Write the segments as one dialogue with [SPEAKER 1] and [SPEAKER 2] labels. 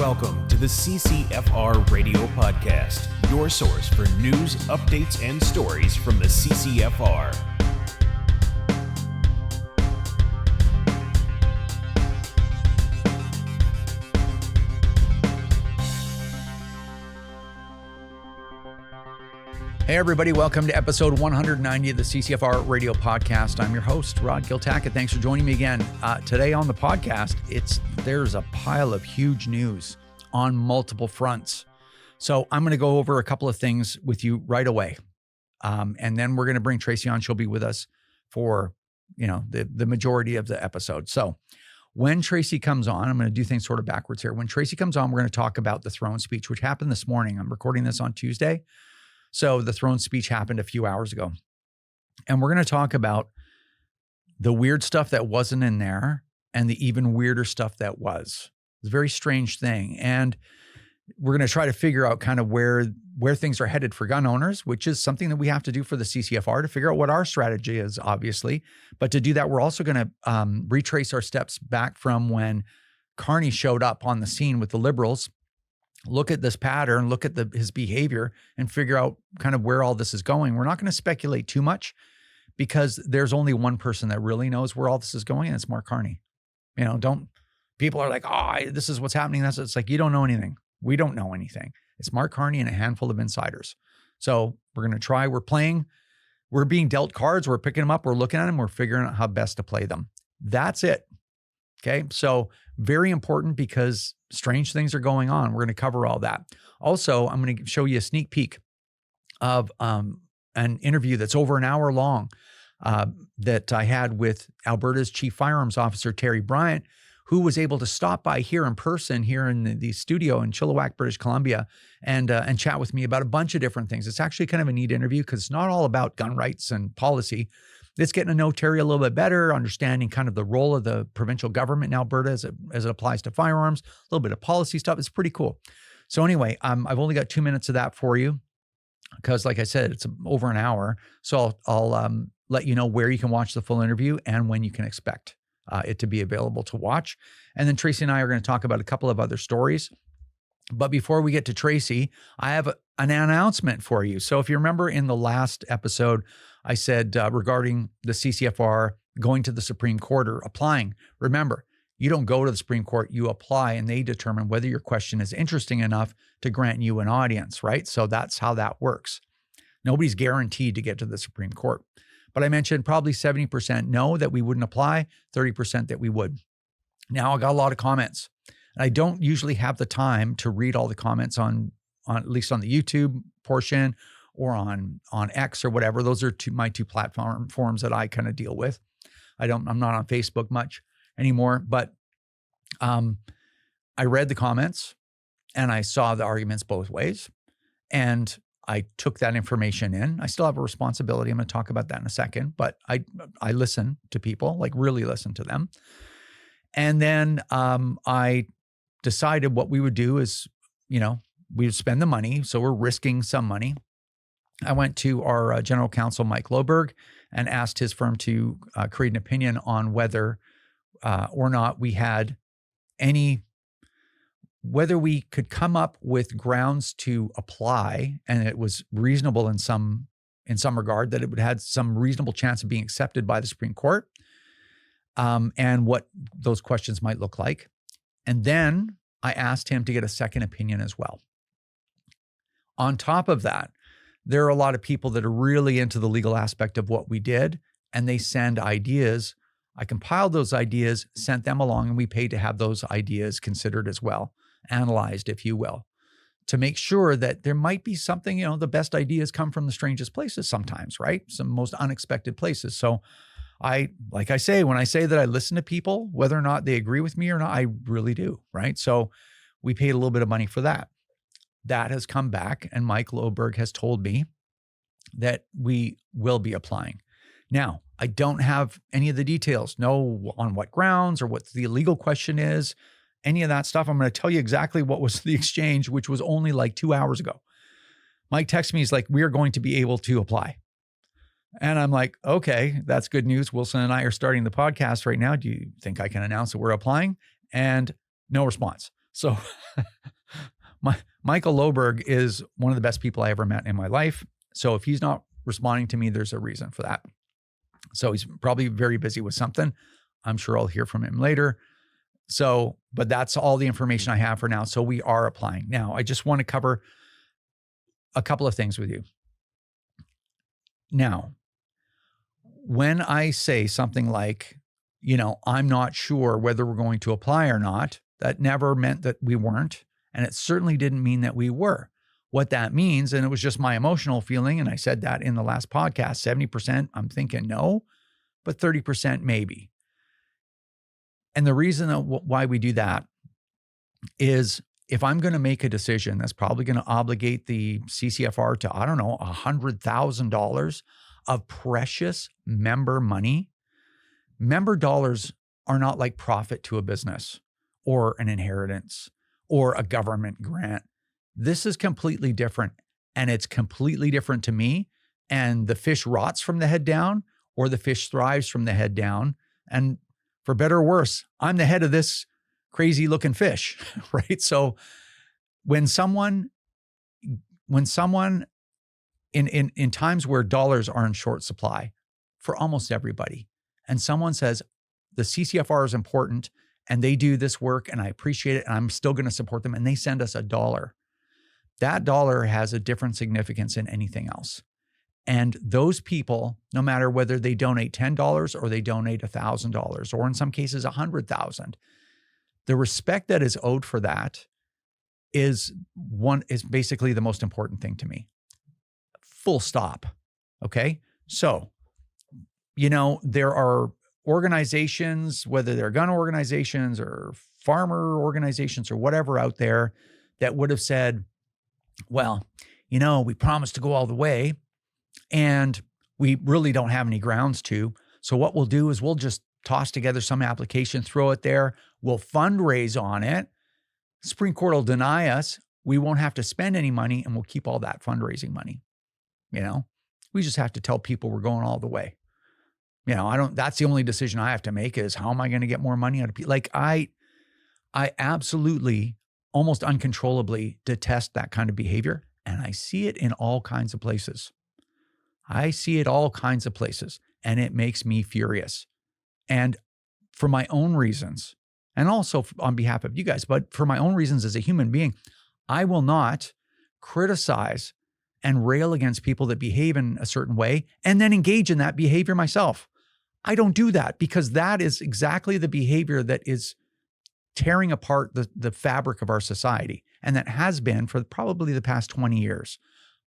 [SPEAKER 1] Welcome to the CCFR Radio Podcast, your source for news, updates, and stories from the CCFR.
[SPEAKER 2] Hey everybody, welcome to episode 190 of the CCFR Radio Podcast. I'm your host, 𝐿𝐵𝐿𝐿. Thanks for joining me again. Today on the podcast, there's a pile of huge news on multiple fronts. So I'm going to go over a couple of things with you right away. And then we're going to bring Tracy on. She'll be with us for, the majority of the episode. So when Tracy comes on, I'm going to do things sort of backwards here. When Tracy comes on, we're going to talk about the throne speech, which happened this morning. I'm recording this on Tuesday. So the throne speech happened a few hours ago. And we're going to talk about the weird stuff that wasn't in there and the even weirder stuff that was. It's a very strange thing. And we're going to try to figure out kind of where things are headed for gun owners, which is something that we have to do for the CCFR to figure out what our strategy is, obviously. But to do that, we're also going to retrace our steps back from when Carney showed up on the scene with the Liberals, look at this pattern, look at his behavior, and figure out kind of where all this is going. We're not going to speculate too much because there's only one person that really knows where all this is going, and it's Mark Carney. People are like, this is what's happening. It's like, you don't know anything. We don't know anything. It's Mark Carney and a handful of insiders. So we're going to try, we're being dealt cards. We're picking them up. We're looking at them. We're figuring out how best to play them. That's it. Okay. So very important because strange things are going on. We're going to cover all that. Also, I'm going to show you a sneak peek of an interview that's over an hour long that I had with Alberta's Chief Firearms Officer, Teri Bryant, who was able to stop by here in person, here in the studio in Chilliwack, British Columbia, and chat with me about a bunch of different things. It's actually kind of a neat interview because it's not all about gun rights and policy. It's getting to know Teri a little bit better, understanding kind of the role of the provincial government in Alberta as it applies to firearms, a little bit of policy stuff. It's pretty cool. So anyway, I've only got 2 minutes of that for you because, like I said, it's over an hour. So I'll let you know where you can watch the full interview and when you can expect it to be available to watch. And then Tracy and I are going to talk about a couple of other stories. But before we get to Tracy, I have an announcement for you. So if you remember in the last episode, I said regarding the CCFR going to the Supreme Court or applying, remember, you don't go to the Supreme Court, you apply and they determine whether your question is interesting enough to grant you an audience, right? So that's how that works. Nobody's guaranteed to get to the Supreme Court. But I mentioned probably 70% no, that we wouldn't apply, 30% that we would. Now I got a lot of comments. And I don't usually have the time to read all the comments on at least on the YouTube portion or on X or whatever. Those are my two platforms that I kind of deal with. I'm not on Facebook much anymore, but I read the comments and I saw the arguments both ways. And I took that information in. I still have a responsibility. I'm going to talk about that in a second, but I listen to people, like really listen to them. And then I decided what we would do is, we would spend the money. So we're risking some money. I went to our general counsel, 𝐂𝐂𝐅𝐿, and asked his firm to create an opinion on whether or not we had whether we could come up with grounds to apply, and it was reasonable in some regard, that it would have some reasonable chance of being accepted by the Supreme Court, and what those questions might look like. And then I asked him to get a second opinion as well. On top of that, there are a lot of people that are really into the legal aspect of what we did, and they send ideas. I compiled those ideas, sent them along, and we paid to have those ideas considered as well, analyzed, if you will, to make sure that there might be something, the best ideas come from the strangest places sometimes, right? Some most unexpected places. So like I say, when I say that I listen to people, whether or not they agree with me or not, I really do, right? So we paid a little bit of money for that. That has come back, and 𝐂𝐂𝐿𝐵 has told me that we will be applying. Now, I don't have any of the details, no on what grounds or what the legal question is, any of that stuff. I'm going to tell you exactly what was the exchange, which was only like 2 hours ago. Mike texts me, he's like, we are going to be able to apply. And I'm like, okay, that's good news. Wilson and I are starting the podcast right now. Do you think I can announce that we're applying? And no response. So Michael Loberg is one of the best people I ever met in my life. So if he's not responding to me, there's a reason for that. So he's probably very busy with something. I'm sure I'll hear from him later. So, but that's all the information I have for now. So we are applying. Now, I just want to cover a couple of things with you. Now, when I say something like, I'm not sure whether we're going to apply or not, that never meant that we weren't. And it certainly didn't mean that we were. What that means, and it was just my emotional feeling, and I said that in the last podcast, 70% I'm thinking no, but 30% maybe. And the reason why we do that is if I'm going to make a decision that's probably going to obligate the CCFR to, I don't know, $100,000 of precious member money, member dollars are not like profit to a business or an inheritance or a government grant. This is completely different, and it's completely different to me. And the fish rots from the head down, or the fish thrives from the head down. And for better or worse, I'm the head of this crazy looking fish, right? So when someone in times where dollars are in short supply for almost everybody, and someone says the CCFR is important and they do this work and I appreciate it and I'm still going to support them, and they send us $1, that dollar has a different significance than anything else. And those people, no matter whether they donate $10 or they donate $1,000, or in some cases $100,000, the respect that is owed for that is basically the most important thing to me. Full stop. Okay. So, there are organizations, whether they're gun organizations or farmer organizations or whatever out there, that would have said, well, we promised to go all the way and we really don't have any grounds to. So what we'll do is we'll just toss together some application, throw it there. We'll fundraise on it. Supreme Court will deny us. We won't have to spend any money and we'll keep all that fundraising money. We just have to tell people we're going all the way. That's the only decision I have to make is how am I going to get more money out of people? Like I absolutely, almost uncontrollably detest that kind of behavior. And I see it in all kinds of places. And it makes me furious. And for my own reasons, and also on behalf of you guys, but for my own reasons as a human being, I will not criticize and rail against people that behave in a certain way and then engage in that behavior myself. I don't do that because that is exactly the behavior that is tearing apart the fabric of our society. And that has been for probably the past 20 years,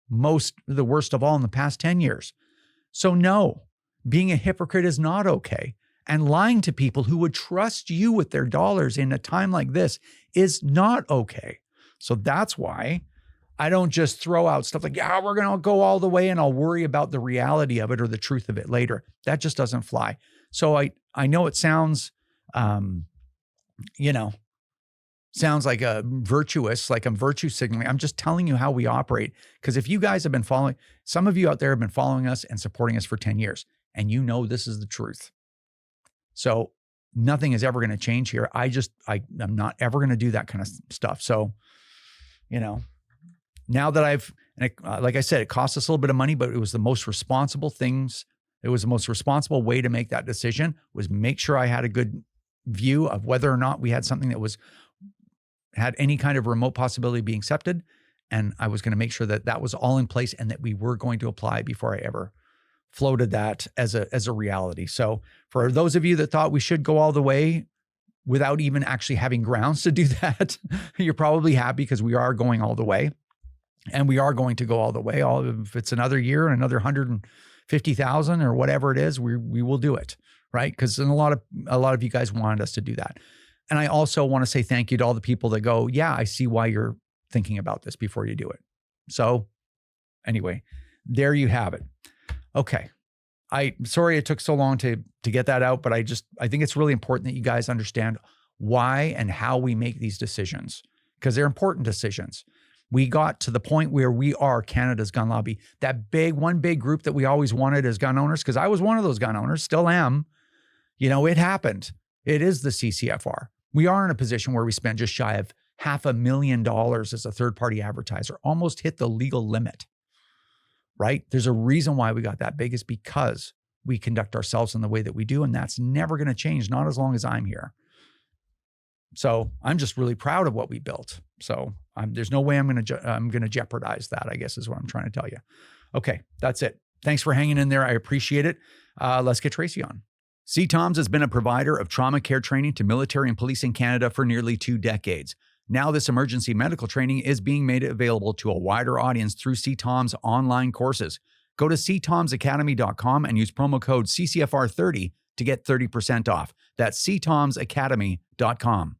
[SPEAKER 2] the worst of all in the past 10 years. So no, being a hypocrite is not okay. And lying to people who would trust you with their dollars in a time like this is not okay. So that's why I don't just throw out stuff like, yeah, we're going to go all the way and I'll worry about the reality of it or the truth of it later. That just doesn't fly. So I know it sounds, sounds like a virtuous, like I'm virtue signaling. I'm just telling you how we operate. Because if you guys have been following, some of you out there have been following us and supporting us for 10 years, and this is the truth. So nothing is ever going to change here. I'm not ever going to do that kind of stuff. So, now that like I said, it cost us a little bit of money, but it was the most responsible things. It was the most responsible way to make that decision, was make sure I had a good view of whether or not we had something that had any kind of remote possibility of being accepted. And I was going to make sure that that was all in place and that we were going to apply before I ever floated that as a reality. So for those of you that thought we should go all the way without even actually having grounds to do that, you're probably happy because we are going all the way. And we are going to go all the way. If it's another year and another 150,000 or whatever it is, we will do it, right? Because a lot of you guys wanted us to do that. And I also want to say thank you to all the people that go, yeah, I see why you're thinking about this before you do it. So anyway, there you have it. Okay. Sorry it took so long to get that out, but I think it's really important that you guys understand why and how we make these decisions, because they're important decisions. We got to the point where we are Canada's gun lobby, that one big group that we always wanted as gun owners, because I was one of those gun owners, still am. It happened. It is the CCFR. We are in a position where we spend just shy of $500,000 as a third-party advertiser, almost hit the legal limit, right? There's a reason why we got that big, is because we conduct ourselves in the way that we do, and that's never going to change, not as long as I'm here. So I'm just really proud of what we built. So there's no way I'm going to jeopardize that, I guess is what I'm trying to tell you. Okay, that's it. Thanks for hanging in there. I appreciate it. Let's get Tracy on. 𝐂𝐂𝐅𝐑 has been a provider of trauma care training to military and police in Canada for nearly 2 decades. Now this emergency medical training is being made available to a wider audience through 𝐂𝐂𝐅𝐑's online courses. Go to 𝐂𝐂𝐅𝐼sacademy.com and use promo code CCFR30 to get 30% off. That's 𝐂𝐂𝐼sacademy.com.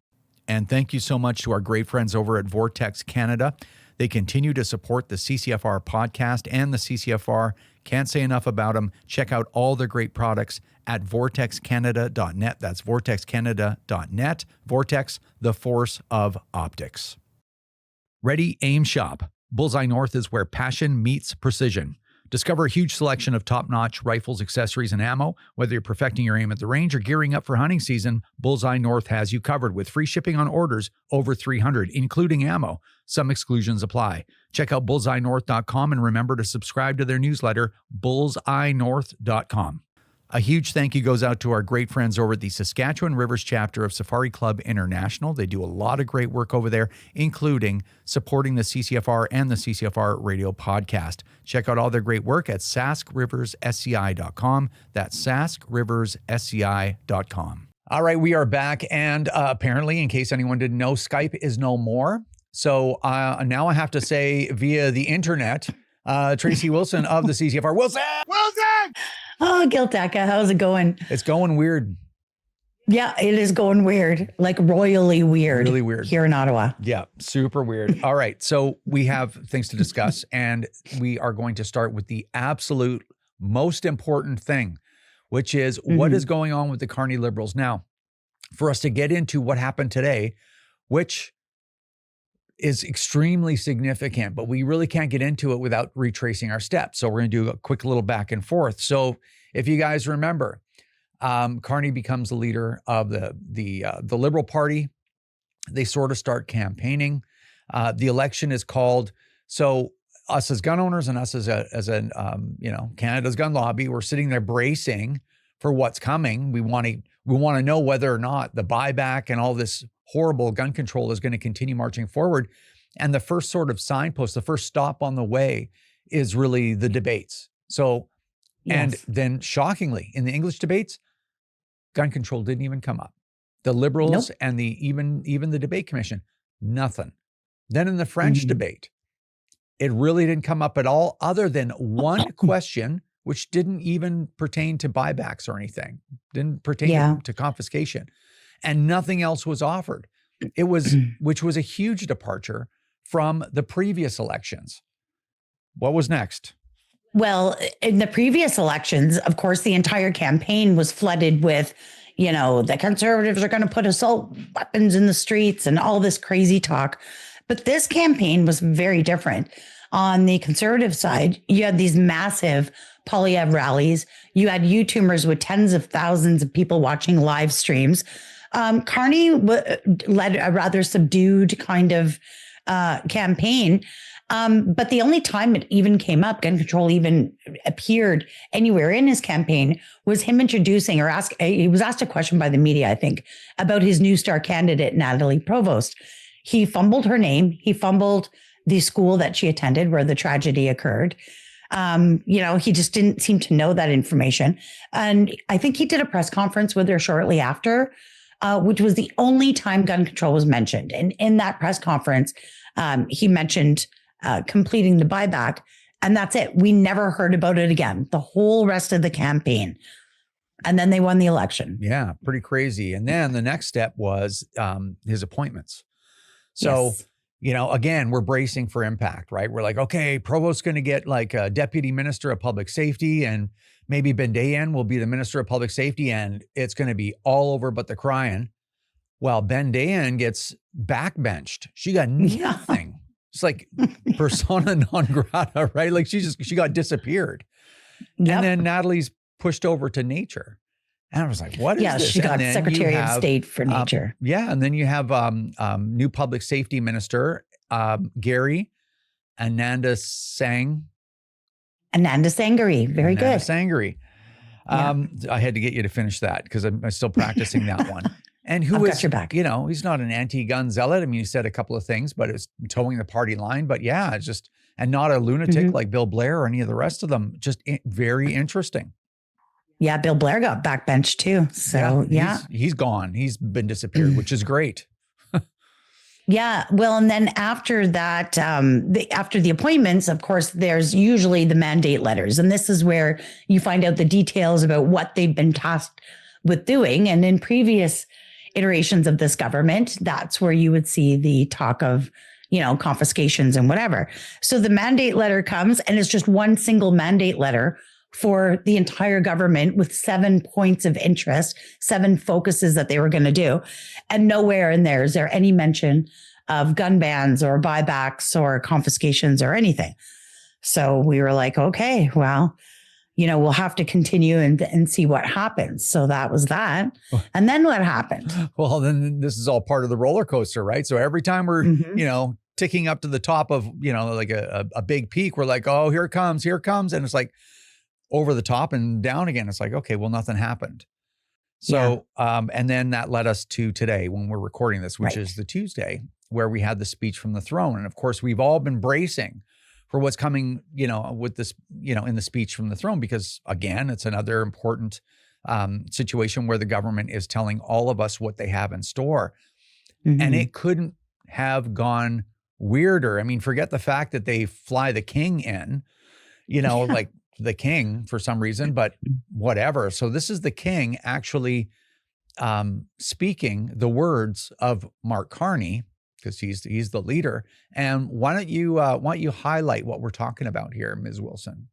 [SPEAKER 2] And thank you so much to our great friends over at Vortex Canada. They continue to support the CCFR podcast and the CCFR. Can't say enough about them. Check out all their great products at vortexcanada.net. That's vortexcanada.net. Vortex, the force of optics. Ready, aim, shop. Bullseye North is where passion meets precision. Discover a huge selection of top-notch rifles, accessories, and ammo. Whether you're perfecting your aim at the range or gearing up for hunting season, Bullseye North has you covered with free shipping on orders over 300, including ammo. Some exclusions apply. Check out bullseyenorth.com and remember to subscribe to their newsletter, bullseyenorth.com. A huge thank you goes out to our great friends over at the Saskatchewan Rivers chapter of Safari Club International. They do a lot of great work over there, including supporting the CCFR and the CCFR radio podcast. Check out all their great work at saskriverssci.com. That's saskriverssci.com. All right, we are back. And apparently, in case anyone didn't know, Skype is no more. So now I have to say via the internet, Tracy Wilson of the CCFR. Wilson!
[SPEAKER 3] Oh, Giltaca, how's it going?
[SPEAKER 2] It's going weird.
[SPEAKER 3] Yeah, it is going weird, like royally weird.
[SPEAKER 2] Really weird.
[SPEAKER 3] Here in Ottawa.
[SPEAKER 2] Yeah, super weird. All right, so we have things to discuss, and we are going to start with the absolute most important thing, which is what is going on with the Carney Liberals. Now, for us to get into what happened today, which is extremely significant, but we really can't get into it without retracing our steps. So we're going to do a quick little back and forth. So if you guys remember, Carney becomes the leader of the Liberal Party. They sort of start campaigning. The election is called. So us as gun owners and us as Canada's gun lobby, we're sitting there bracing for what's coming. We want to know whether or not the buyback and all this horrible gun control is going to continue marching forward. And the first sort of signpost, the first stop on the way is really the debates. So, and then shockingly, in the English debates, gun control didn't even come up. The Liberals and even the debate commission, nothing. Then in the French debate, it really didn't come up at all, other than one question, which didn't even pertain to buybacks or anything, didn't pertain to confiscation. And nothing else was offered. It was, which was a huge departure from the previous elections. What was next?
[SPEAKER 3] Well, in the previous elections, of course, the entire campaign was flooded with, the Conservatives are going to put assault weapons in the streets and all this crazy talk. But this campaign was very different. On the Conservative side, you had these massive Poilievre rallies. You had YouTubers with tens of thousands of people watching live streams. Carney led a rather subdued kind of campaign. But the only time it even came up, gun control even appeared anywhere in his campaign, was him introducing he was asked a question by the media, I think, about his new star candidate, Natalie Provost. He fumbled her name. He fumbled the school that she attended where the tragedy occurred. He just didn't seem to know that information. And I think he did a press conference with her shortly after, which was the only time gun control was mentioned. And in that press conference, he mentioned completing the buyback, and that's it. We never heard about it again, the whole rest of the campaign. And then they won the election.
[SPEAKER 2] Yeah, pretty crazy. And then the next step was his appointments. So, again, we're bracing for impact, right? We're like, okay, Provost's going to get like a deputy minister of public safety, and maybe Ben-Dayan will be the minister of public safety, and it's going to be all over but the crying. Well, Ben-Dayan gets backbenched. She got nothing. It's like persona non grata, right? Like she got disappeared. And then Natalie's pushed over to nature. And I was like, what is
[SPEAKER 3] Yeah,
[SPEAKER 2] this?
[SPEAKER 3] she got
[SPEAKER 2] And then
[SPEAKER 3] Secretary
[SPEAKER 2] you
[SPEAKER 3] of
[SPEAKER 2] have,
[SPEAKER 3] State for Nature.
[SPEAKER 2] Yeah. And then you have new public safety minister, Gary Ananda Sangh.
[SPEAKER 3] Ananda Sangari. Very
[SPEAKER 2] Ananda
[SPEAKER 3] good.
[SPEAKER 2] Sangari. I had to get you to finish that because I'm still practicing that one. And who
[SPEAKER 3] I've got your back.
[SPEAKER 2] you know, he's not an anti-gun zealot. I mean, he said a couple of things, but it's towing the party line. But yeah, it's just, and not a lunatic like Bill Blair or any of the rest of them. Just very interesting.
[SPEAKER 3] Yeah, Bill Blair got backbenched too. So yeah.
[SPEAKER 2] He's gone. He's been disappeared, which is great.
[SPEAKER 3] Yeah. Well, and then after that, after the appointments, of course, there's usually the mandate letters. And this is where you find out the details about what they've been tasked with doing. And in previous iterations of this government, that's where you would see the talk of, you know, confiscations and whatever. So the mandate letter comes and it's just one single mandate letter for the entire government with 7 points of interest, 7 focuses that they were going to do. And nowhere in there is there any mention of gun bans or buybacks or confiscations or anything. So we were like, okay, well, you know, we'll have to continue and see what happens. So that was that. And then what happened?
[SPEAKER 2] Well, then this is all part of the roller coaster, right? So every time we're, you know, ticking up to the top of, you know, like a big peak, we're like, oh, here it comes. And it's like, over the top and down again. It's like, okay, well, nothing happened. So, and then that led us to today when we're recording this, which is the Tuesday, where we had the speech from the throne. And of course, we've all been bracing for what's coming, you know, with this, you know, in the speech from the throne, because again, it's another important situation where the government is telling all of us what they have in store. And it couldn't have gone weirder. I mean, forget the fact that they fly the king in, you know, like, the king for some reason, but whatever. So this is the king actually speaking the words of Mark Carney, because he's the leader. And why don't you highlight what we're talking about here, Ms. Wilson?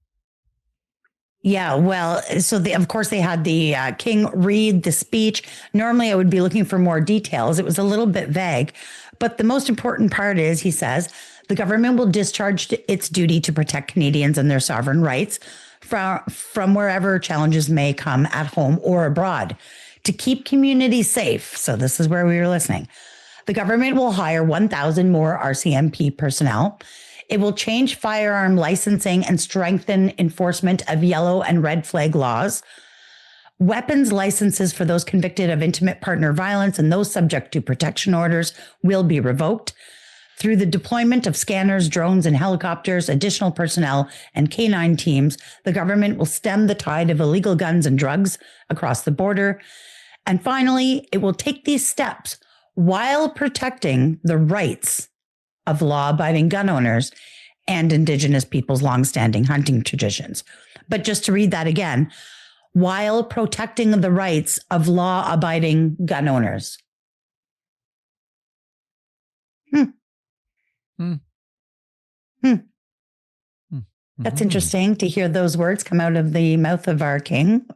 [SPEAKER 3] Yeah, well, so of course they had the king read the speech. Normally I would be looking for more details. It was a little bit vague, but the most important part is, he says, the government will discharge its duty to protect Canadians and their sovereign rights from wherever challenges may come at home or abroad to keep communities safe. So this is where we were listening. The government will hire 1,000 more RCMP personnel. It will change firearm licensing and strengthen enforcement of yellow and red flag laws. Weapons licenses for those convicted of intimate partner violence and those subject to protection orders will be revoked. Through the deployment of scanners, drones, and helicopters, additional personnel, and canine teams, the government will stem the tide of illegal guns and drugs across the border. And finally, it will take these steps while protecting the rights of law-abiding gun owners and Indigenous peoples' longstanding hunting traditions. But just to read that again, while protecting the rights of law-abiding gun owners. That's interesting to hear those words come out of the mouth of our king.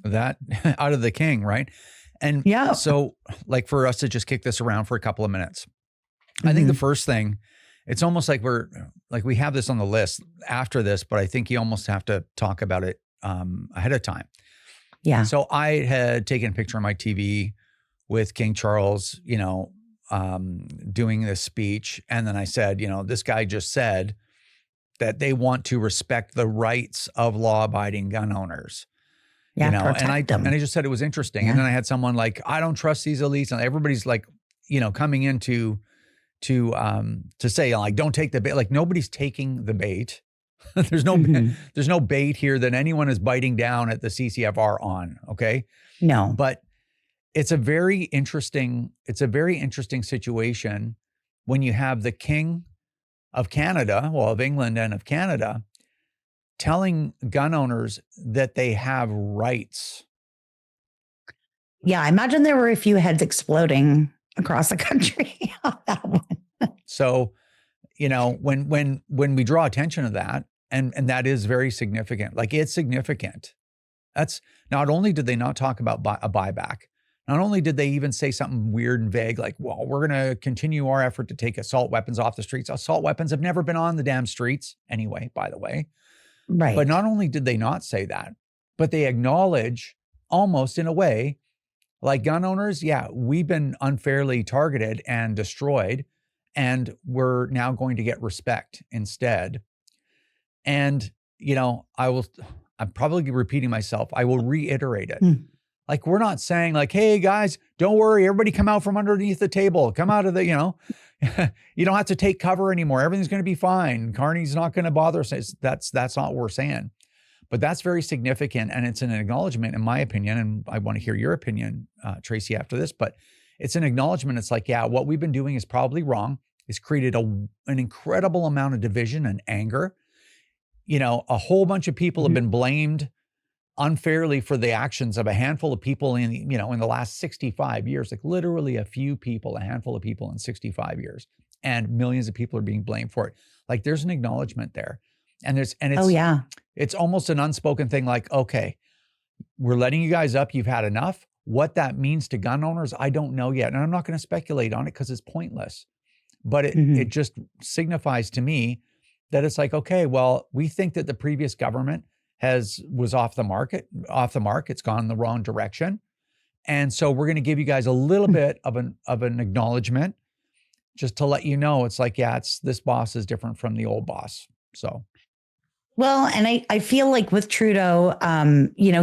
[SPEAKER 2] That out of the king, right? And so like for us to just kick this around for a couple of minutes, I think the first thing, it's almost like we have this on the list after this, but I think you almost have to talk about it ahead of time.
[SPEAKER 3] Yeah.
[SPEAKER 2] So I had taken a picture on my TV with King Charles, you know, doing this speech. And then I said, you know, this guy just said that they want to respect the rights of law-abiding gun owners.
[SPEAKER 3] Yeah,
[SPEAKER 2] you know,
[SPEAKER 3] protect them.
[SPEAKER 2] And I just said it was interesting. Yeah. And then I had someone like, I don't trust these elites. And everybody's like, you know, coming in to say like, don't take the bait. Like nobody's taking the bait. There's no bait here that anyone is biting down at the CCFR on. Okay.
[SPEAKER 3] No.
[SPEAKER 2] But it's a very interesting situation when you have the King of Canada, well, of England and of Canada, telling gun owners that they have rights.
[SPEAKER 3] Yeah, I imagine there were a few heads exploding across the country on that one.
[SPEAKER 2] So, you know, when we draw attention to that, and that is very significant, like it's significant. That's not only did they not talk about a buyback, not only did they even say something weird and vague, like, well, we're going to continue our effort to take assault weapons off the streets. Assault weapons have never been on the damn streets anyway, by the way.
[SPEAKER 3] Right.
[SPEAKER 2] But not only did they not say that, but they acknowledge almost in a way, like gun owners, yeah, we've been unfairly targeted and destroyed, and we're now going to get respect instead. And, I'm probably repeating myself. I will reiterate it. Like, we're not saying like, hey guys, don't worry, everybody come out from underneath the table, come out of the, you don't have to take cover anymore. Everything's going to be fine. Carney's not going to bother us. That's not what we're saying. But that's very significant. And it's an acknowledgement, in my opinion. And I want to hear your opinion, Tracy, after this, but it's an acknowledgement. It's like, yeah, what we've been doing is probably wrong. It's created an incredible amount of division and anger. A whole bunch of people have been blamed unfairly for the actions of a handful of people in the last 65 years, like literally a handful of people in 65 years, and millions of people are being blamed for it. Like, there's an acknowledgement there. It's almost an unspoken thing. Like, okay, we're letting you guys up. You've had enough. What that means to gun owners, I don't know yet. And I'm not going to speculate on it because it's pointless, but it just signifies to me that it's like, okay, well, we think that the previous government was off the mark. It's gone in the wrong direction. And so we're going to give you guys a little bit of an acknowledgement just to let you know. It's like, yeah, this boss is different from the old boss. So.
[SPEAKER 3] Well, and I feel like with Trudeau, he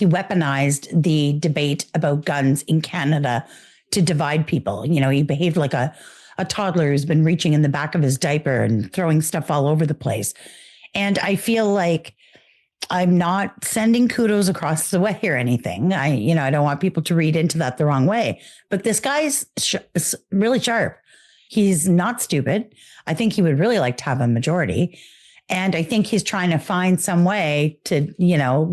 [SPEAKER 3] weaponized the debate about guns in Canada to divide people. He behaved like a toddler who's been reaching in the back of his diaper and throwing stuff all over the place. And I feel like I'm not sending kudos across the way or anything. I don't want people to read into that the wrong way, but this guy's really sharp. He's not stupid. I think he would really like to have a majority. And I think he's trying to find some way to,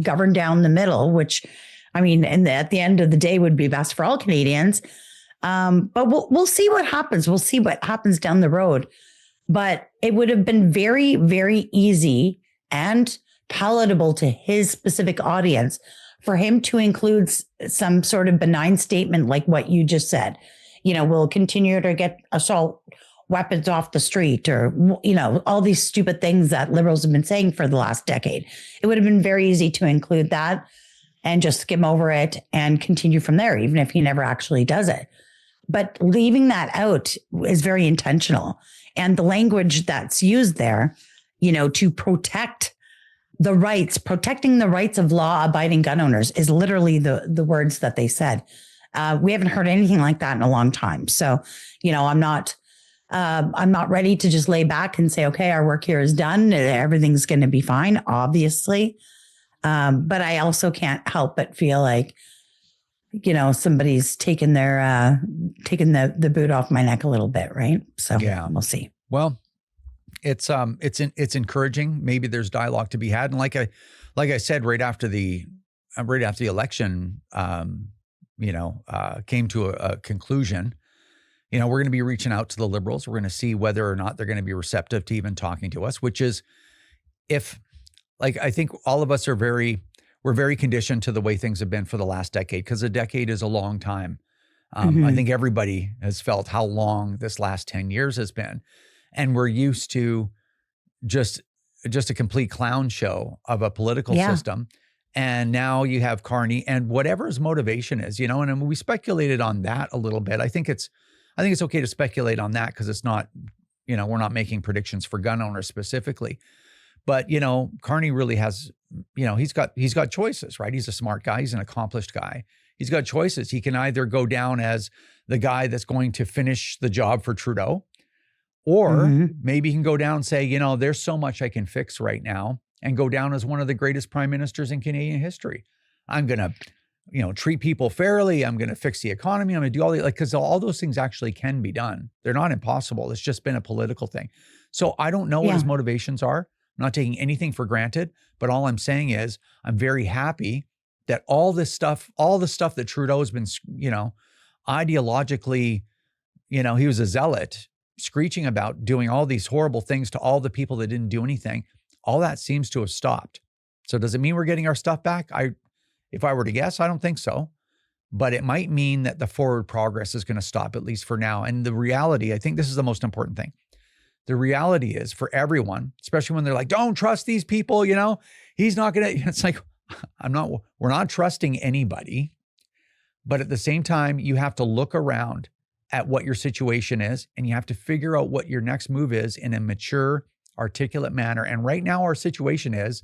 [SPEAKER 3] govern down the middle, which, at the end of the day would be best for all Canadians. But we'll see what happens. We'll see what happens down the road. But it would have been very, very easy and palatable to his specific audience for him to include some sort of benign statement like what you just said. We'll continue to get assault weapons off the street, or, all these stupid things that liberals have been saying for the last decade. It would have been very easy to include that and just skim over it and continue from there, even if he never actually does it. But leaving that out is very intentional. And the language that's used there, to protecting the rights of law-abiding gun owners is literally the words that they said. We haven't heard anything like that in a long time. So, I'm not ready to just lay back and say, okay, our work here is done. Everything's going to be fine, obviously. But I also can't help but feel like, somebody's taken the boot off my neck a little bit, right? So yeah, we'll see.
[SPEAKER 2] Well, it's encouraging. Maybe there's dialogue to be had, and like I said, right after the election, came to a conclusion. We're going to be reaching out to the Liberals. We're going to see whether or not they're going to be receptive to even talking to us. Which is, I think all of us we're very conditioned to the way things have been for the last decade, because a decade is a long time. I think everybody has felt how long this last 10 years has been. And we're used to just a complete clown show of a political system. And now you have Carney and whatever his motivation is, and we speculated on that a little bit. I think it's okay to speculate on that because it's not, we're not making predictions for gun owners specifically. But, Carney really has, he's got choices, right? He's a smart guy. He's an accomplished guy. He's got choices. He can either go down as the guy that's going to finish the job for Trudeau, or maybe he can go down and say, there's so much I can fix right now, and go down as one of the greatest prime ministers in Canadian history. I'm going to, treat people fairly. I'm going to fix the economy. I'm going to do because all those things actually can be done. They're not impossible. It's just been a political thing. So I don't know what his motivations are. I'm not taking anything for granted, but all I'm saying is I'm very happy that all the stuff that Trudeau has been, ideologically, he was a zealot, screeching about doing all these horrible things to all the people that didn't do anything. All that seems to have stopped. So does it mean we're getting our stuff back? If I were to guess, I don't think so. But it might mean that the forward progress is going to stop, at least for now. And the reality, I think this is the most important thing. The reality is for everyone, especially when they're like, don't trust these people, he's not going to, it's like, we're not trusting anybody, but at the same time, you have to look around at what your situation is, and you have to figure out what your next move is in a mature, articulate manner. And right now our situation is,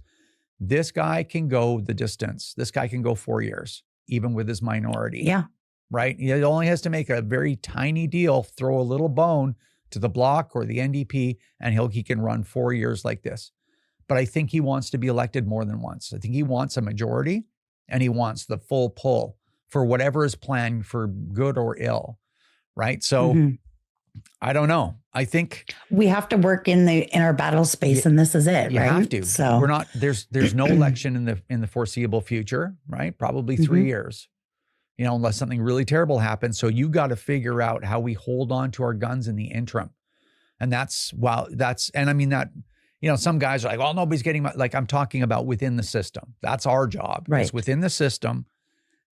[SPEAKER 2] this guy can go the distance. This guy can go 4 years, even with his minority.
[SPEAKER 3] Yeah.
[SPEAKER 2] Right? He only has to make a very tiny deal, throw a little bone to the bloc or the NDP, and he can run 4 years like this. But I think he wants to be elected more than once. I think he wants a majority, and he wants the full pull for whatever is planned, for good or ill. Right? So I don't know. I think
[SPEAKER 3] we have to work in our battle space, and this is it.
[SPEAKER 2] You
[SPEAKER 3] right?
[SPEAKER 2] have to.
[SPEAKER 3] So
[SPEAKER 2] we're not. There's no election in the foreseeable future. Right? Probably 3 years. Unless something really terrible happens. So you got to figure out how we hold on to our guns in the interim. And and I mean that, some guys are like, well, nobody's getting like, I'm talking about within the system. That's our job.
[SPEAKER 3] Right.
[SPEAKER 2] It's within the system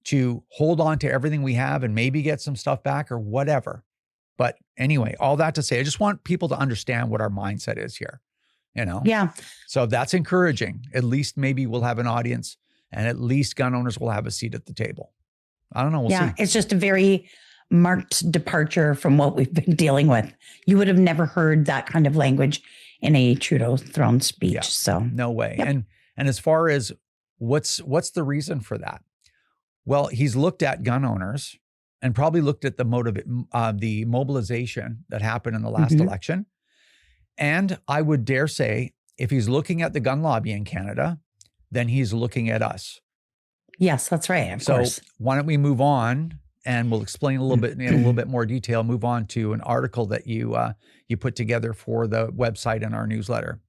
[SPEAKER 2] to hold on to everything we have and maybe get some stuff back or whatever. But anyway, all that to say, I just want people to understand what our mindset is here,
[SPEAKER 3] Yeah.
[SPEAKER 2] So that's encouraging. At least maybe we'll have an audience, and at least gun owners will have a seat at the table. I don't know. We'll see.
[SPEAKER 3] It's just a very marked departure from what we've been dealing with. You would have never heard that kind of language in a Trudeau throne speech.
[SPEAKER 2] Yeah.
[SPEAKER 3] So
[SPEAKER 2] no way.
[SPEAKER 3] Yep.
[SPEAKER 2] And as far as what's the reason for that? Well, he's looked at gun owners and probably looked at the mobilization that happened in the last election. And I would dare say, if he's looking at the gun lobby in Canada, then he's looking at us.
[SPEAKER 3] Yes, that's right. Of course.
[SPEAKER 2] Why don't we move on, and we'll explain a little bit in a little bit more detail. Move on to an article that you put together for the website and our newsletter.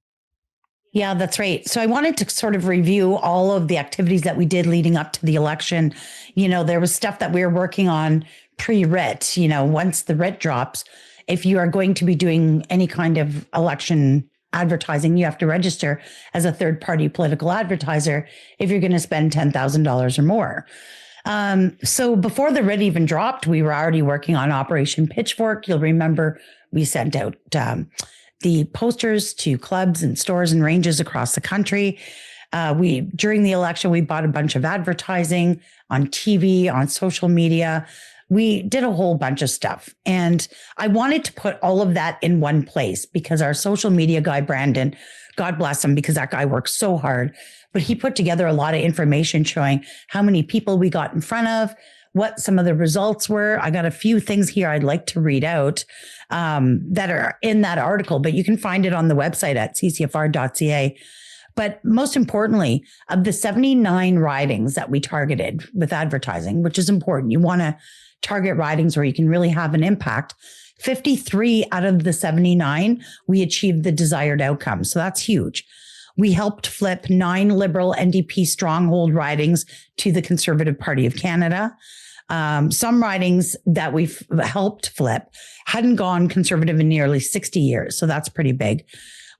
[SPEAKER 3] Yeah, that's right. So I wanted to sort of review all of the activities that we did leading up to the election. There was stuff that we were working on pre-writ. Once the writ drops, if you are going to be doing any kind of election advertising, you have to register as a third-party political advertiser if you're going to spend $10,000 or more. So before the writ even dropped, we were already working on Operation Pitchfork. You'll remember we sent out the posters to clubs and stores and ranges across the country. During the election, we bought a bunch of advertising on TV, on social media. We did a whole bunch of stuff. And I wanted to put all of that in one place because our social media guy, Brandon, God bless him, because that guy works so hard, but he put together a lot of information showing how many people we got in front of, what some of the results were. I got a few things here I'd like to read out that are in that article, but you can find it on the website at ccfr.ca. But most importantly, of the 79 ridings that we targeted with advertising, which is important, you want to target ridings where you can really have an impact. 53 out of the 79, we achieved the desired outcome. So that's huge. We helped flip 9 Liberal NDP stronghold ridings to the Conservative Party of Canada. Some ridings that we've helped flip hadn't gone Conservative in nearly 60 years. So that's pretty big.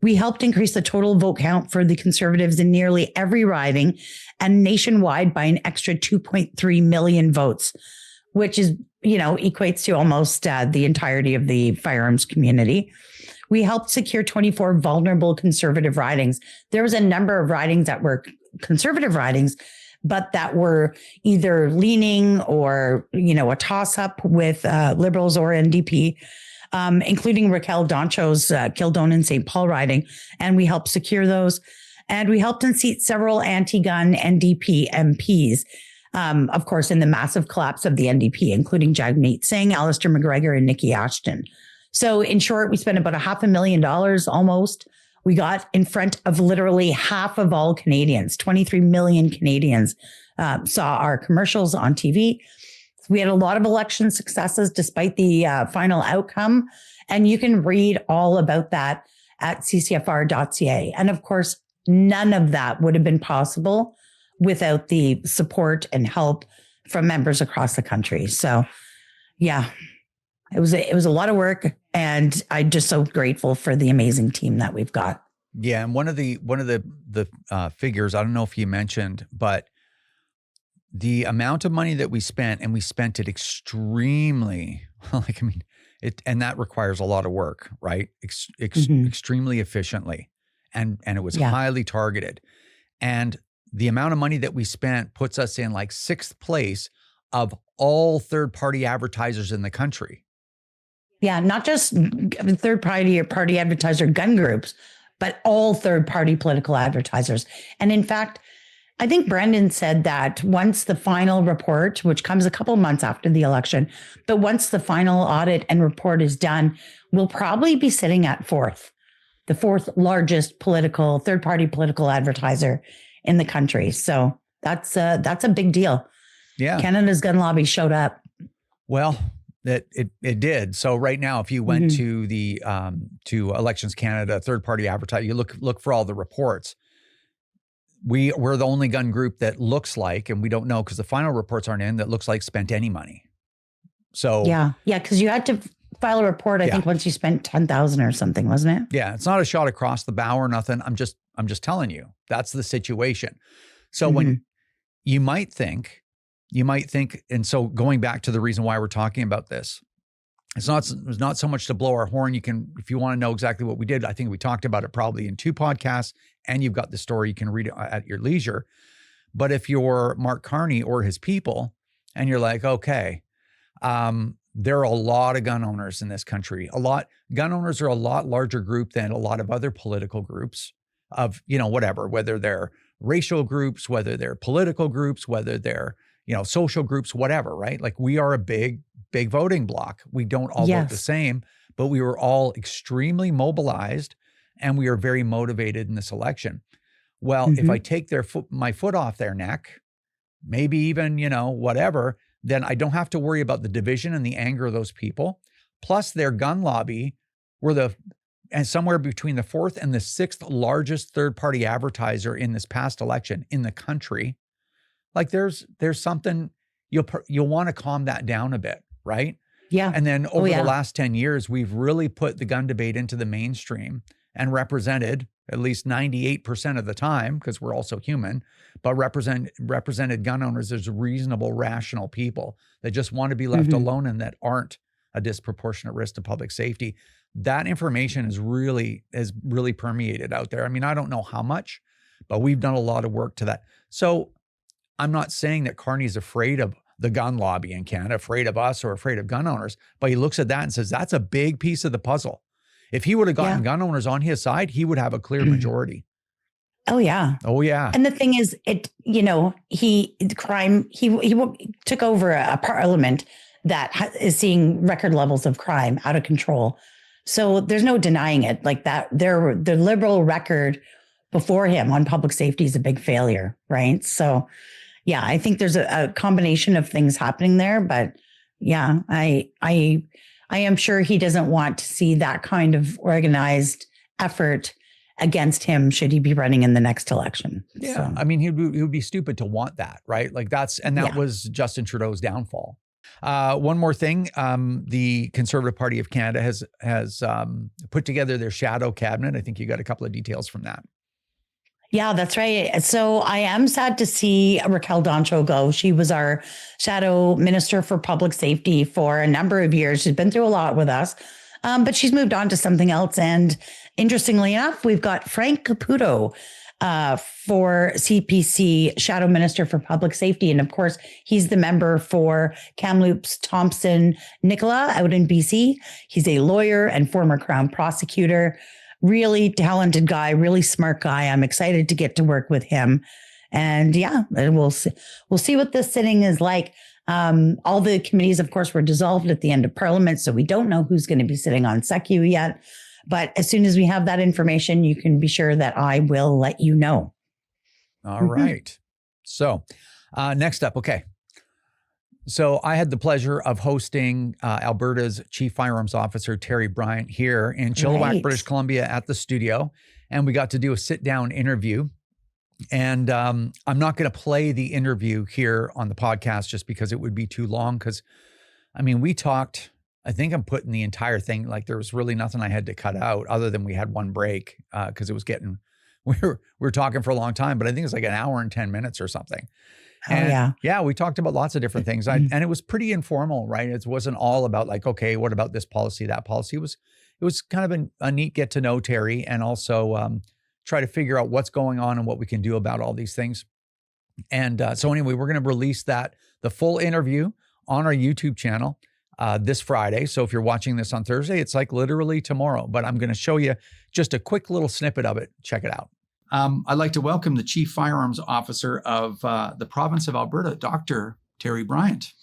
[SPEAKER 3] We helped increase the total vote count for the Conservatives in nearly every riding and nationwide by an extra 2.3 million votes, which is, equates to almost the entirety of the firearms community. We helped secure 24 vulnerable Conservative ridings. There was a number of ridings that were Conservative ridings, but that were either leaning or, a toss-up with Liberals or NDP, including Raquel Doncho's Kildone and St. Paul riding. And we helped secure those. And we helped unseat several anti-gun NDP MPs, of course, in the massive collapse of the NDP, including 𝐥𝐞𝐠𝐚𝐥, Alistair McGregor, and Nikki Ashton. So in short, we spent about $500,000 almost. We got in front of literally half of all Canadians. 23 million Canadians saw our commercials on TV. We had a lot of election successes despite the final outcome. And you can read all about that at ccfr.ca. And of course, none of that would have been possible without the support and help from members across the country. So yeah, it was a lot of work, and I'm just so grateful for the amazing team that we've got.
[SPEAKER 2] Yeah. And one of the figures, I don't know if you mentioned, but the amount of money that we spent, and we spent it extremely, and that requires a lot of work, right? Extremely efficiently. And it was highly targeted. And the amount of money that we spent puts us in like 6th place of all third-party advertisers in the country.
[SPEAKER 3] Yeah, not just third-party or party advertiser gun groups, but all third-party political advertisers. And in fact, I think Brendan said that once the final report, which comes a couple months after the election, but once the final audit and report is done, we'll probably be sitting at 4th, the 4th largest third-party political advertiser in the country. So that's a big deal.
[SPEAKER 2] Yeah.
[SPEAKER 3] Canada's gun lobby showed up.
[SPEAKER 2] Well, it did. So right now, if you went to the to Elections Canada third-party advertiser, you look for all the reports. We're the only gun group that looks like, and we don't know because the final reports aren't in, that looks like spent any money. So
[SPEAKER 3] yeah, because you had to file a report. I think once you spent 10,000 or something, wasn't it?
[SPEAKER 2] Yeah, it's not a shot across the bow or nothing. I'm just telling you that's the situation. So when you might think, and so going back to the reason why we're talking about this, it's not so much to blow our horn. You can, if you want to know exactly what we did, I think we talked about it probably in 2 podcasts, and you've got the story, you can read it at your leisure. But if you're Mark Carney or his people, and you're like, okay, there are a lot of gun owners in this country. Gun owners are a lot larger group than a lot of other political groups of, whatever, whether they're racial groups, whether they're political groups, whether they're, social groups, whatever, right? Like we are a big voting bloc. We don't all vote the same, but we were all extremely mobilized and we are very motivated in this election. Well, if I take my foot off their neck, maybe even, whatever, then I don't have to worry about the division and the anger of those people. Plus their gun lobby were somewhere between the 4th and the 6th largest third-party advertiser in this past election in the country. Like there's something you'll want to calm that down a bit, right?
[SPEAKER 3] Yeah.
[SPEAKER 2] And then over the last 10 years, we've really put the gun debate into the mainstream and represented at least 98% of the time, because we're also human, but represented gun owners as reasonable, rational people that just want to be left alone and that aren't a disproportionate risk to public safety. That information has really permeated out there. I mean, I don't know how much, but we've done a lot of work to that. So I'm not saying that Carney's afraid of the gun lobby in Canada, afraid of us or afraid of gun owners, but he looks at that and says, that's a big piece of the puzzle. If he would have gotten gun owners on his side, he would have a clear majority.
[SPEAKER 3] Oh yeah.
[SPEAKER 2] Oh yeah.
[SPEAKER 3] And the thing is, he took over a parliament that is seeing record levels of crime out of control. So there's no denying it. Like that, the Liberal record before him on public safety is a big failure, right? So yeah, I think there's a combination of things happening there, but yeah, I am sure he doesn't want to see that kind of organized effort against him should he be running in the next election.
[SPEAKER 2] Yeah.
[SPEAKER 3] So.
[SPEAKER 2] I mean, he would be stupid to want that, right? Like that was Justin Trudeau's downfall. One more thing, the Conservative Party of Canada has put together their shadow cabinet. I think you got a couple of details from that.
[SPEAKER 3] Yeah, that's right. So I am sad to see Raquel Dancho go. She was our shadow minister for public safety for a number of years. She's been through a lot with us, but she's moved on to something else. And interestingly enough, we've got Frank Caputo for CPC, shadow minister for public safety. And of course, he's the member for Kamloops, Thompson, Nicola out in BC. He's a lawyer and former Crown prosecutor. Really talented guy, really smart guy. I'm excited to get to work with him. And yeah, we'll see what this sitting is like. All the committees, of course, were dissolved at the end of Parliament, so we don't know who's going to be sitting on SECU yet. But as soon as we have that information, you can be sure that I will let you know.
[SPEAKER 2] All right. So next up, okay. So I had the pleasure of hosting Alberta's Chief Firearms Officer, Teri Bryant, here in Chilliwack, British Columbia at the studio. And we got to do a sit-down interview. And I'm not going to play the interview here on the podcast just because it would be too long. Because, I mean, we talked, I think I'm putting the entire thing, like there was really nothing I had to cut out other than we had one break because it was getting, we were talking for a long time, but I think it's like an hour and 10 minutes or something. And yeah, we talked about lots of different things. And it was pretty informal, right? It wasn't all about like, okay, what about this policy, that policy? It was kind of a neat get to know Teri and also try to figure out what's going on and what we can do about all these things. And so anyway, we're going to release the full interview on our YouTube channel this Friday. So if you're watching this on Thursday, it's like literally tomorrow, but I'm going to show you just a quick little snippet of it. Check it out. I'd like to welcome the Chief Firearms Officer of the province of Alberta, Dr. Teri Bryant.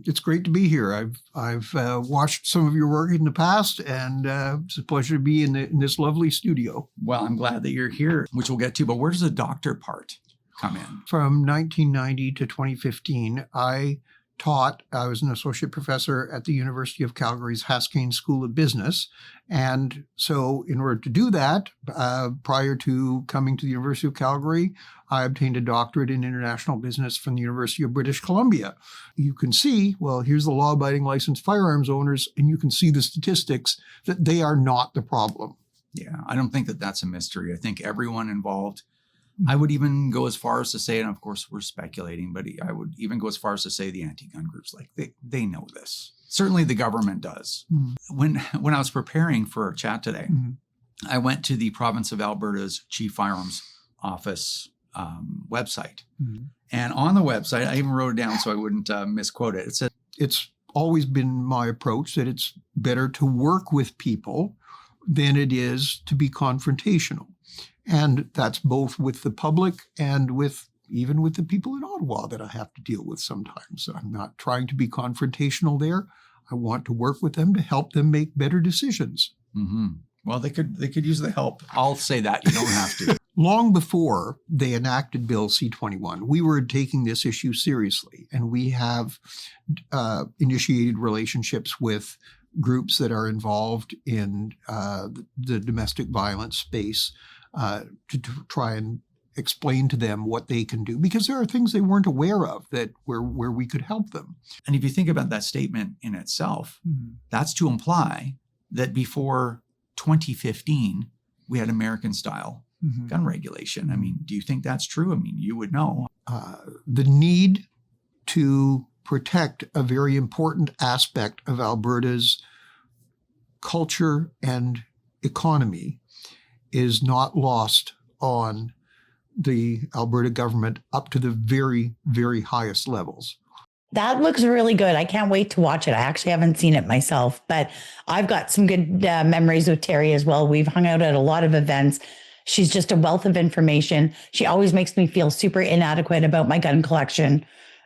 [SPEAKER 4] It's great to be here. I've watched some of your work in the past, and it's a pleasure to be in this lovely studio.
[SPEAKER 2] Well, I'm glad that you're here, which we'll get to, but where does the doctor part come in?
[SPEAKER 4] From 1990 to 2015, I was an associate professor at the University of Calgary's Haskayne School of Business. And so in order to do that, prior to coming to the University of Calgary, I obtained a doctorate in international business from the University of British Columbia. You can see, well, here's the law-abiding licensed firearms owners, and you can see the statistics that they are not the problem.
[SPEAKER 2] Yeah, I don't think that that's a mystery. I think everyone involved, I would even go as far as to say, and of course we're speculating, but I would even go as far as to say the anti-gun groups, like they know this. Certainly the government does. When I was preparing for our chat today, I went to the province of Alberta's Chief Firearms Office website. And on the website, I even wrote it down so I wouldn't misquote it. It said,
[SPEAKER 4] it's always been my approach that it's better to work with people than it is to be confrontational. And that's both with the public and even with the people in Ottawa that I have to deal with sometimes. So I'm not trying to be confrontational there. I want to work with them to help them make better decisions.
[SPEAKER 2] Well, they could use the help. I'll say that. You don't have to.
[SPEAKER 4] Long before they enacted Bill C-21, we were taking this issue seriously, and we have initiated relationships with groups that are involved in the domestic violence space to try and explain to them what they can do, because there are things they weren't aware of where we could help them.
[SPEAKER 2] And if you think about that statement in itself, that's to imply that before 2015, we had American-style gun regulation. I mean, do you think that's true? I mean, you would know.
[SPEAKER 4] The need to protect a very important aspect of Alberta's culture and economy is not lost on the Alberta government up to the very, very highest levels.
[SPEAKER 3] That looks really good. I can't wait to watch it. I actually haven't seen it myself, but I've got some good memories with Teri as well. We've hung out at a lot of events. She's just a wealth of information. She always makes me feel super inadequate about my gun collection.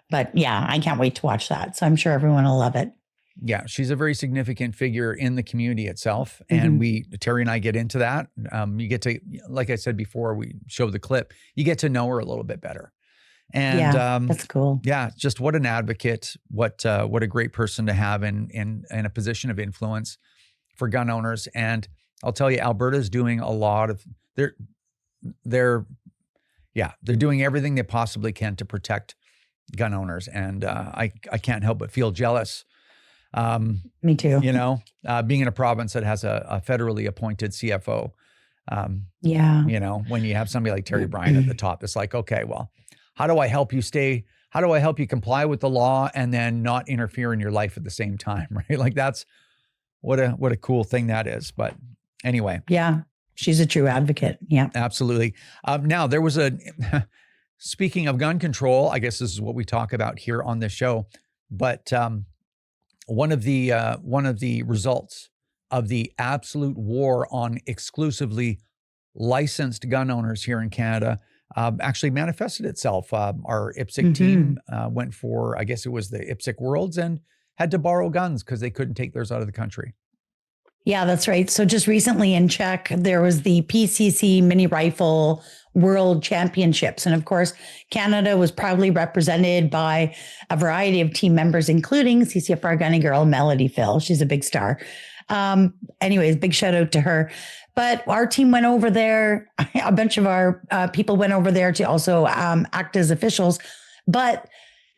[SPEAKER 3] But yeah, I can't wait to watch that. So I'm sure everyone will love it.
[SPEAKER 2] Yeah, she's a very significant figure in the community itself. And Teri and I get into that. You get to, like I said before, we show the clip, you get to know her a little bit better. And
[SPEAKER 3] yeah, that's cool.
[SPEAKER 2] Yeah, just what an advocate, what a great person to have in a position of influence for gun owners. And I'll tell you, Alberta's doing a lot of, they're doing everything they possibly can to protect gun owners. And I can't help but feel jealous.
[SPEAKER 3] Me too.
[SPEAKER 2] You know, being in a province that has a federally appointed CFO.
[SPEAKER 3] You
[SPEAKER 2] know, when you have somebody like Teri Bryant at the top, it's like, okay, well, how do I help you comply with the law and then not interfere in your life at the same time, right? Like that's what a cool thing that is. But anyway.
[SPEAKER 3] Yeah, she's a true advocate. Yeah,
[SPEAKER 2] absolutely. Now there was speaking of gun control, I guess this is what we talk about here on this show, but one of the results of the absolute war on exclusively licensed gun owners here in Canada actually manifested itself. Our IPSC team went for, I guess it was the IPSC Worlds, and had to borrow guns because they couldn't take theirs out of the country.
[SPEAKER 3] Yeah, that's right. So just recently in Czech, there was the PCC Mini Rifle World Championships. And of course, Canada was proudly represented by a variety of team members, including CCFR gunny girl, Melody Phil. She's a big star. Anyways, big shout out to her. But our team went over there. A bunch of our people went over there to also act as officials. But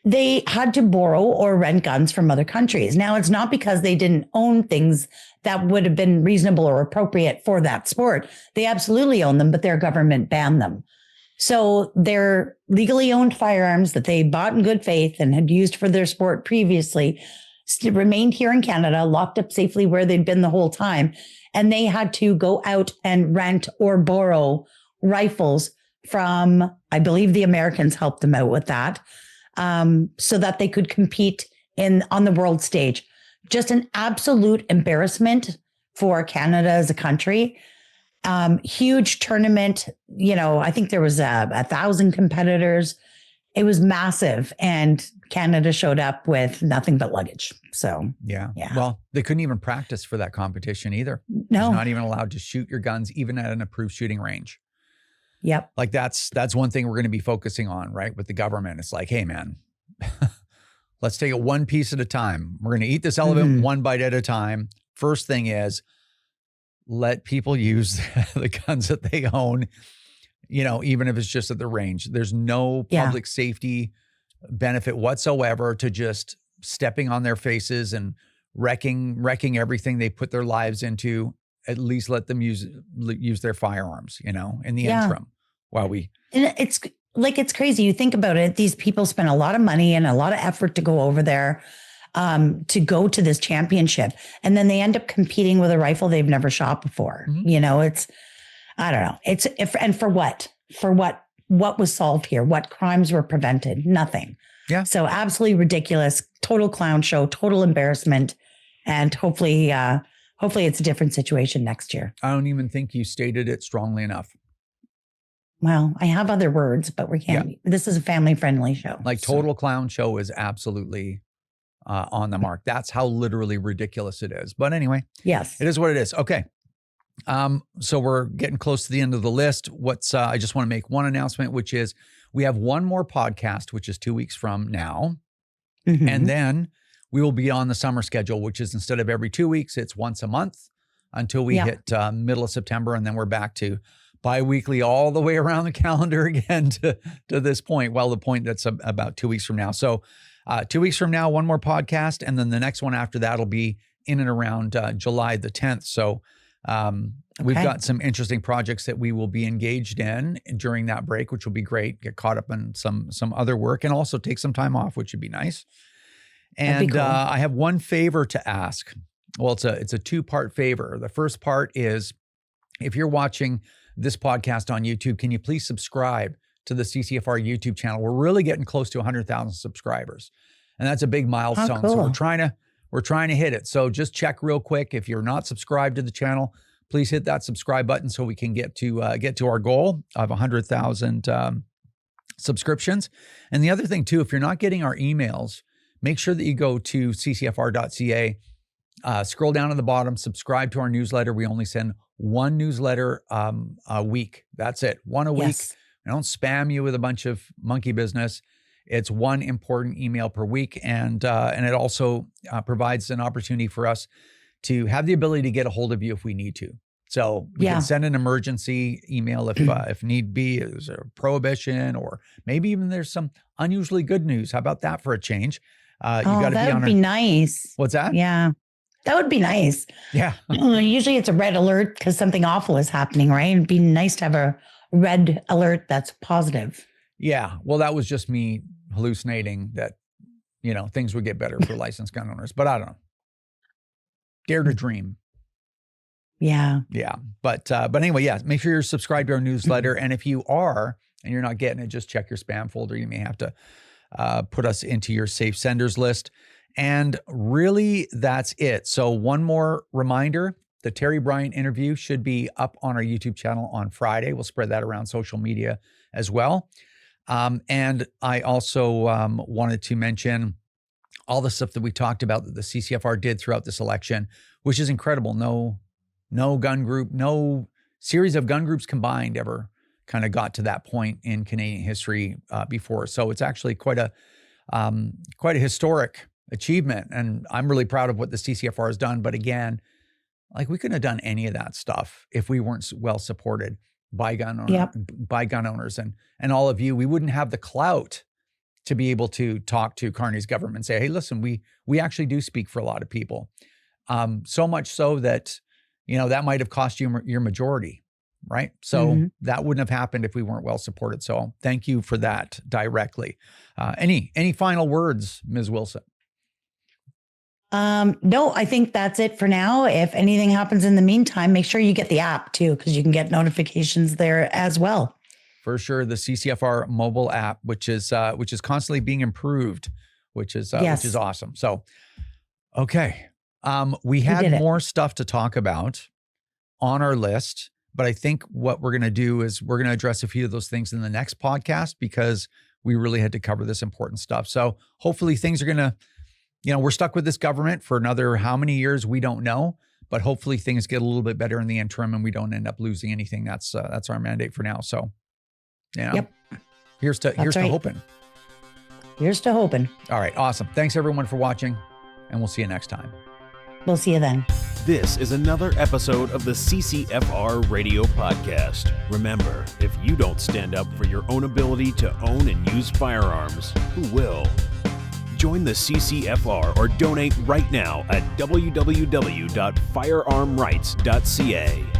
[SPEAKER 3] they had to borrow or rent guns from other countries. Now, it's not because they didn't own things that would have been reasonable or appropriate for that sport. They absolutely own them, but their government banned them. So their legally owned firearms that they bought in good faith and had used for their sport previously remained here in Canada, locked up safely where they'd been the whole time. And they had to go out and rent or borrow rifles from, I believe the Americans helped them out with that, so that they could compete on the world stage. Just an absolute embarrassment for Canada as a country. Huge tournament. I think there was 1,000 competitors. It was massive, and Canada showed up with nothing but luggage. So
[SPEAKER 2] yeah. Well, they couldn't even practice for that competition either.
[SPEAKER 3] No,
[SPEAKER 2] you're not even allowed to shoot your guns, even at an approved shooting range.
[SPEAKER 3] Yep.
[SPEAKER 2] Like that's one thing we're going to be focusing on, right? With the government. It's like, hey man, let's take it one piece at a time. We're going to eat this elephant one bite at a time. First thing is let people use the guns that they own, even if it's just at the range. There's no public safety benefit whatsoever to just stepping on their faces and wrecking everything they put their lives into. At least let them use their firearms, in the interim while we.
[SPEAKER 3] And it's crazy. You think about it. These people spend a lot of money and a lot of effort to go over there, to go to this championship. And then they end up competing with a rifle they've never shot before. I don't know. And for what? For what was solved here? What crimes were prevented? Nothing.
[SPEAKER 2] Yeah.
[SPEAKER 3] So absolutely ridiculous, total clown show, total embarrassment. And hopefully it's a different situation next year.
[SPEAKER 2] I don't even think you stated it strongly enough.
[SPEAKER 3] Well, I have other words, but we can't. This is a family-friendly show.
[SPEAKER 2] Like total clown show is absolutely on the mark. That's how literally ridiculous it is. But anyway,
[SPEAKER 3] yes,
[SPEAKER 2] it is what it is. Okay. So we're getting close to the end of the list. I just want to make one announcement, which is we have one more podcast, which is 2 weeks from now. And then we will be on the summer schedule, which is instead of every 2 weeks, it's once a month until we hit middle of September. And then we're back to bi-weekly all the way around the calendar again to this point. Well, the point that's about 2 weeks from now. So 2 weeks from now, one more podcast. And then the next one after that will be in and around July the 10th. So we've got some interesting projects that we will be engaged in during that break, which will be great. Get caught up in some other work and also take some time off, which would be nice. And cool. I have one favor to ask. Well, it's a two-part favor. The first part is if you're watching this podcast on YouTube, can you please subscribe to the CCFR YouTube channel? We're really getting close to 100,000 subscribers, and that's a big milestone.
[SPEAKER 3] Oh, cool.
[SPEAKER 2] So we're trying to hit it. So just check real quick. If you're not subscribed to the channel, please hit that subscribe button so we can get to our goal of 100,000 subscriptions. And the other thing too, if you're not getting our emails, make sure that you go to ccfr.ca, scroll down to the bottom, subscribe to our newsletter. We only send one newsletter a week. That's it. One a week. I don't spam you with a bunch of monkey business. It's one important email per week. And it also provides an opportunity for us to have the ability to get a hold of you if we need to. So we can send an emergency email if need be. There's a prohibition, or maybe even there's some unusually good news. How about that for a change?
[SPEAKER 3] That would be nice.
[SPEAKER 2] What's that?
[SPEAKER 3] Yeah, that would be nice.
[SPEAKER 2] Yeah.
[SPEAKER 3] Usually it's a red alert because something awful is happening, right? It'd be nice to have a red alert that's positive.
[SPEAKER 2] Yeah. Well, that was just me hallucinating that, things would get better for licensed gun owners, but I don't know. Dare to dream.
[SPEAKER 3] Yeah.
[SPEAKER 2] Yeah. But anyway, make sure you're subscribed to our newsletter. And if you are, and you're not getting it, just check your spam folder. You may have to put us into your safe senders list. And really, that's it. So one more reminder, the Teri Bryant interview should be up on our YouTube channel on Friday. We'll spread that around social media as well. And I also wanted to mention all the stuff that we talked about that the CCFR did throughout this election, which is incredible. No gun group, no series of gun groups combined ever kind of got to that point in Canadian history before. So it's actually quite a historic achievement. And I'm really proud of what the CCFR has done. But again, we couldn't have done any of that stuff if we weren't well supported by gun owners and all of you. We wouldn't have the clout to be able to talk to Carney's government and say, hey, listen, we actually do speak for a lot of people. So much so that, that might have cost you your majority, right? So that wouldn't have happened if we weren't well supported. So thank you for that directly. Any final words, Ms. Wilson?
[SPEAKER 3] No, I think that's it for now. If anything happens in the meantime, make sure you get the app too, because you can get notifications there as well.
[SPEAKER 2] For sure, the CCFR mobile app, which is constantly being improved, which is awesome. So, okay, we had more stuff to talk about on our list, but I think what we're going to do is we're going to address a few of those things in the next podcast because we really had to cover this important stuff. So hopefully things are going to, we're stuck with this government for another how many years we don't know, but hopefully things get a little bit better in the interim and we don't end up losing anything. That's our mandate for now. So. Yeah.
[SPEAKER 3] Yep.
[SPEAKER 2] Here's to hoping.
[SPEAKER 3] Here's to hoping.
[SPEAKER 2] All right. Awesome. Thanks everyone for watching, and we'll see you next time.
[SPEAKER 3] We'll see you then.
[SPEAKER 1] This is another episode of the CCFR Radio Podcast. Remember, if you don't stand up for your own ability to own and use firearms, who will? Join the CCFR or donate right now at www.firearmrights.ca.